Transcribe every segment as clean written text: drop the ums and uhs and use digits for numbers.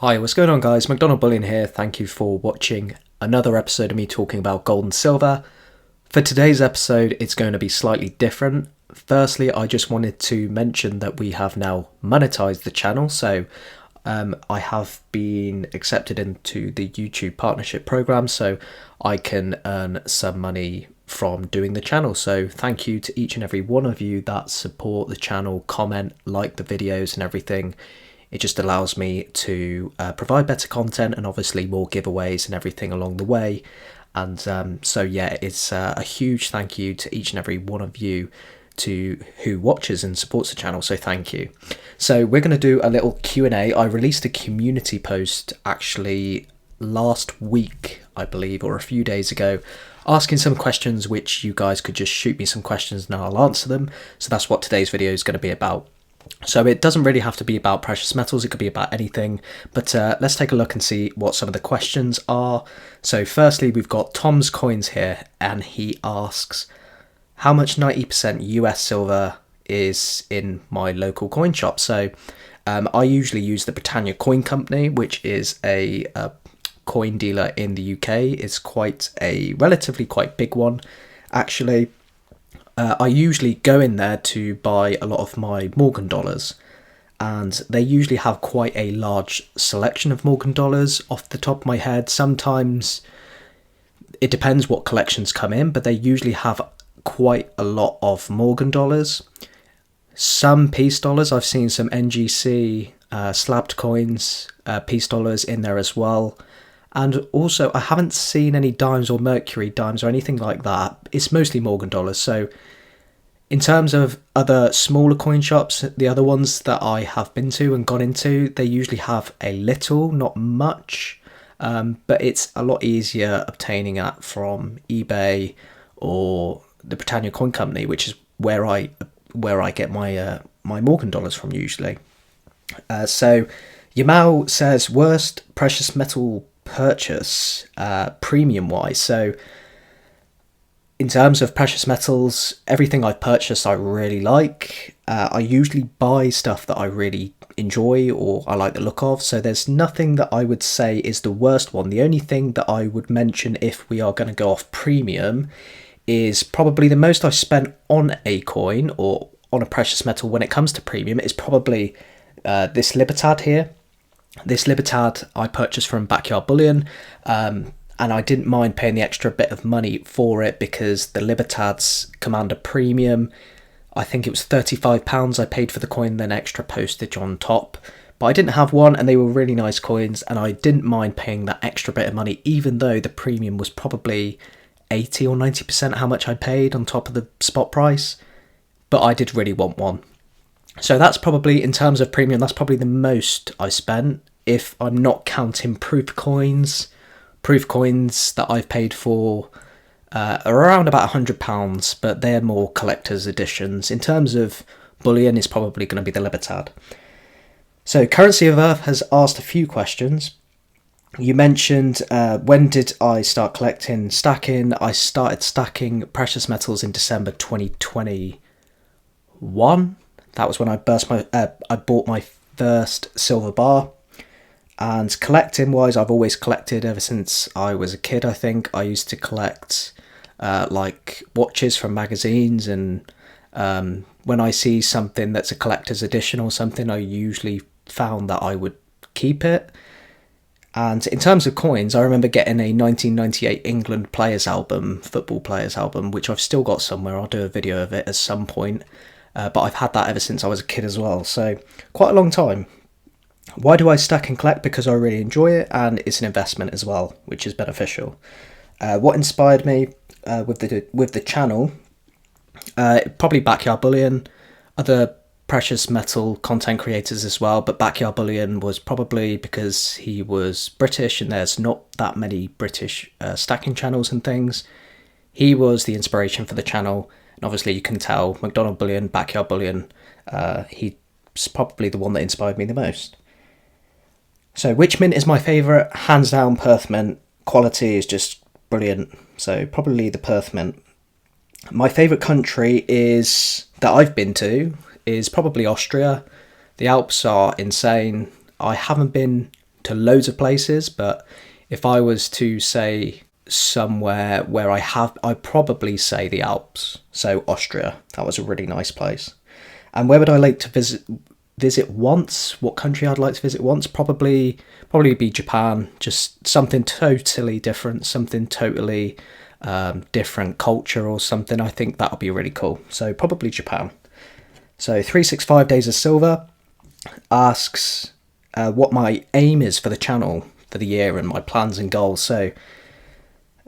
Hi, what's going on guys? McDonald Bullion here. Thank you for watching another episode of me talking about gold and silver. For today's episode, it's going to be slightly different. Firstly, I just wanted to mention that we have now monetized the channel. So I have been accepted into the YouTube partnership program, so I can earn some money from doing the channel. So thank you to each and every one of you that support the channel, comment, like the videos and everything. It just allows me to provide better content and obviously more giveaways and everything along the way. And so yeah, it's a huge thank you to each and every one of you who watches and supports the channel, so thank you. So we're going to do a little Q&A. I released a community post actually last week, I believe, or a few days ago, asking some questions which you guys could just shoot me some questions and I'll answer them. So that's what today's video is going to be about. So it doesn't really have to be about precious metals, it could be about anything, but let's take a look and see what some of the questions are. So firstly, we've got Tom's Coins here, and he asks, how much 90% US silver is in my local coin shop? So I usually use the Britannia Coin Company, which is a coin dealer in the UK. It's quite a relatively quite big one, actually. I usually go in there to buy a lot of my Morgan dollars, and they usually have quite a large selection of Morgan dollars off the top of my head. Sometimes it depends what collections come in, but they usually have quite a lot of Morgan dollars. Some peace dollars, I've seen some NGC slabbed coins, peace dollars in there as well. And also, I haven't seen any dimes or mercury dimes or anything like that. It's mostly Morgan dollars. So in terms of other smaller coin shops, the other ones that I have been to and gone into, they usually have a little, not much, but it's a lot easier obtaining that from eBay or the Britannia Coin Company, which is where I get my my Morgan dollars from usually. So Yamal says, worst precious metal purchase premium wise. So in terms of precious metals, everything I've purchased I really like. I usually buy stuff that I really enjoy or I like the look of, so there's nothing that I would say is the worst one. The only thing that I would mention, if we are going to go off premium, is probably the most I've spent on a coin or on a precious metal when it comes to premium is probably this Libertad here. This Libertad I purchased from Backyard Bullion, and I didn't mind paying the extra bit of money for it because the Libertads command a premium. I think it was £35 I paid for the coin, then extra postage on top. But I didn't have one, and they were really nice coins, and I didn't mind paying that extra bit of money, even though the premium was probably 80 or 90% how much I paid on top of the spot price. But I did really want one. So that's probably, in terms of premium, that's probably the most I spent, if I'm not counting proof coins. Proof coins that I've paid for are around about £100, but they're more collector's editions. In terms of bullion, it's probably going to be the Libertad. So Currency of Earth has asked a few questions. You mentioned, when did I start collecting, stacking? I started stacking precious metals in December 2021. That was when I bought my first silver bar. And collecting wise, I've always collected ever since I was a kid. I think I used to collect like watches from magazines, and when I see something that's a collector's edition or something, I usually found that I would keep it. And in terms of coins, I remember getting a 1998 England players album, football players album, which I've still got somewhere. I'll do a video of it at some point. But I've had that ever since I was a kid as well, so quite a long time. Why do I stack and collect? Because I really enjoy it, and it's an investment as well, which is beneficial. What inspired me with the channel? Probably Backyard Bullion, other precious metal content creators as well, but Backyard Bullion was probably because he was British, and there's not that many British stacking channels and things. He was the inspiration for the channel. And obviously you can tell, McDonald Bullion, Backyard Bullion, he's probably the one that inspired me the most. So which mint is my favourite? Hands down Perth mint. Quality is just brilliant. So probably the Perth mint. My favourite country that I've been to is probably Austria. The Alps are insane. I haven't been to loads of places, but if I was to say somewhere where I'd probably say the Alps. So Austria, that was a really nice place. And where would I like to visit once? What country I'd like to visit once? Probably be Japan. Just something totally different, something totally different culture or something. I think that would be really cool. So probably Japan. So 365 Days of Silver asks what my aim is for the channel for the year and my plans and goals. So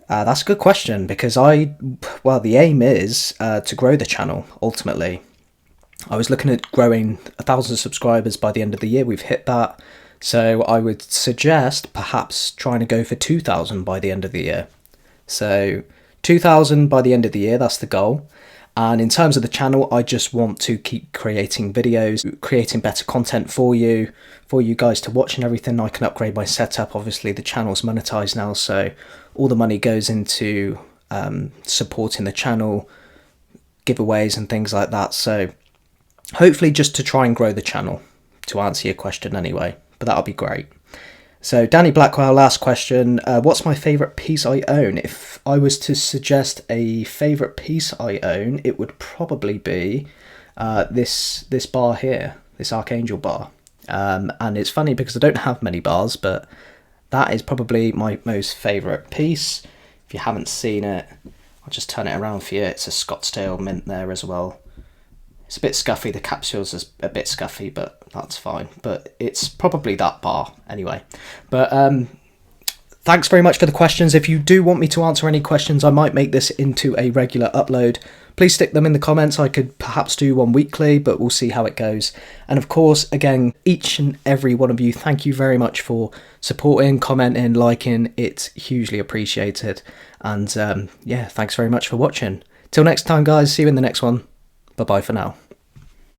that's a good question, because the aim is to grow the channel ultimately. I was looking at growing 1,000 subscribers by the end of the year. We've hit that. So I would suggest perhaps trying to go for 2,000 by the end of the year. So 2,000 by the end of the year, that's the goal. And in terms of the channel, I just want to keep creating videos, creating better content for you guys to watch and everything. I can upgrade my setup. Obviously, the channel's monetized now, so all the money goes into supporting the channel, giveaways and things like that. So hopefully just to try and grow the channel, to answer your question anyway, but that'll be great. So Danny Blackwell, last question. What's my favourite piece I own? If I was to suggest a favourite piece I own, it would probably be this bar here, this Archangel bar. And it's funny because I don't have many bars, but that is probably my most favourite piece. If you haven't seen it, I'll just turn it around for you. It's a Scottsdale mint there as well. It's a bit scuffy, the capsule's a bit scuffy, but that's fine. But it's probably that bar anyway. But thanks very much for the questions. If you do want me to answer any questions, I might make this into a regular upload. Please stick them in the comments. I could perhaps do one weekly, but we'll see how it goes. And of course, again, each and every one of you, thank you very much for supporting, commenting, liking. It's hugely appreciated. And thanks very much for watching. Till next time, guys. See you in the next one. Bye-bye for now.